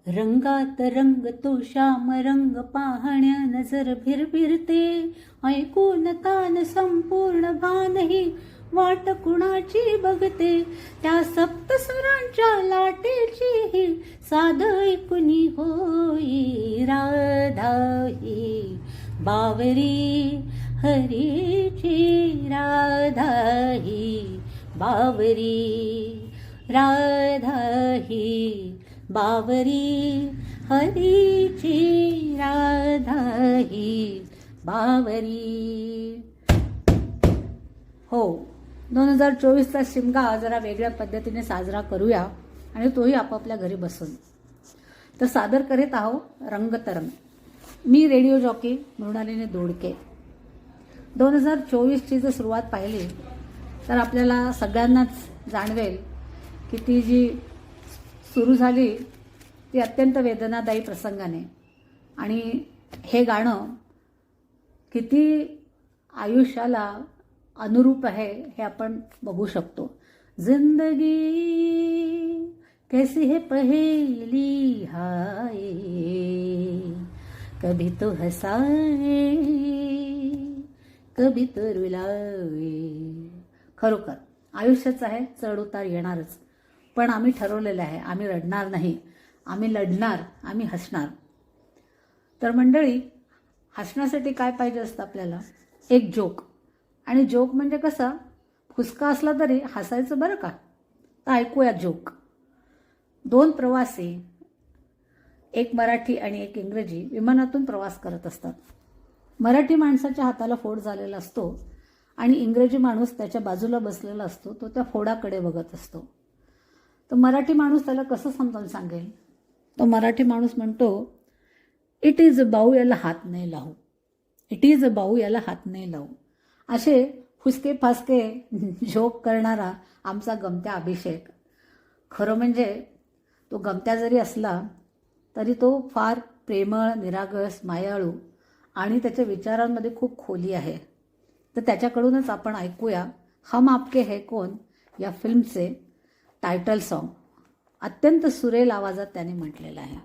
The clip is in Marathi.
रंगात रंग तो श्याम रंग पाहण्या नजर भिरभिरते, ऐकून तान संपूर्ण भानही वाट कुणाची बघते, त्या सप्तस्वरांच्या लाटेची ही साध ऐकुनी होई, राधा ही बावरी हरीची, राधा ही बावरी, राधा ही बावरी हरीची, राधा ही बावरी. हो, 2024चा शिमगा जरा वेगळ्या पद्धतीने साजरा करूया आणि तोही आपापल्या घरी बसून. तर सादर करीत आहो रंगतरंग. मी रेडिओ जॉकी मृणालिनी दोडके. 2024ची जर सुरुवात पाहिली तर आपल्याला सगळ्यांनाच जाणवेल की ती जी सुरू झाली ती अत्यंत वेदनादायी प्रसंगाने, आणि हे गाणं किती आयुष्याला अनुरूप आहे हे आपण बघू शकतो. जिंदगी कैसी है पहेली हाय, कभी तो हसाए कभी तो रुलाए. खरोखर आयुष्याचं आहे, चढ उतार येणारच, पण आम्ही ठरवलेलं आहे आम्ही रडणार नाही, आम्ही लढणार, आम्ही हसणार. तर मंडळी, हसण्यासाठी काय पाहिजे असतं आपल्याला? एक जोक. आणि जोक म्हणजे कसा, फुसका असला तरी हसायचं बरं का. तर ऐकूया जोक. 2 प्रवासी, एक मराठी आणि एक इंग्रजी, विमानातून प्रवास करत असतात. मराठी माणसाच्या हाताला फोड झालेला असतो आणि इंग्रजी माणूस त्याच्या बाजूला बसलेला असतो, तो त्या फोडाकडे बघत असतो. तर मराठी माणूस त्याला कसं समजावून सांगेल? तो मराठी माणूस म्हणतो, इट इज अ बाऊ, याला हात नाही लावू, इट इज अ बाऊ, याला हात नाही लावू. असे फुसके फासके जोक करणारा आमचा गमत्या अभिषेक. खरं म्हणजे तो गमत्या जरी असला तरी तो फार प्रेमळ, निरागस, मायाळू आणि त्याच्या विचारांमध्ये खूप खोली आहे. तर त्याच्याकडूनच आपण ऐकूया हम आपके है कौन या फिल्मचे टायटल सॉन्ग. अत्यंत सुरेल आवाजात त्याने म्हटलेलं आहे.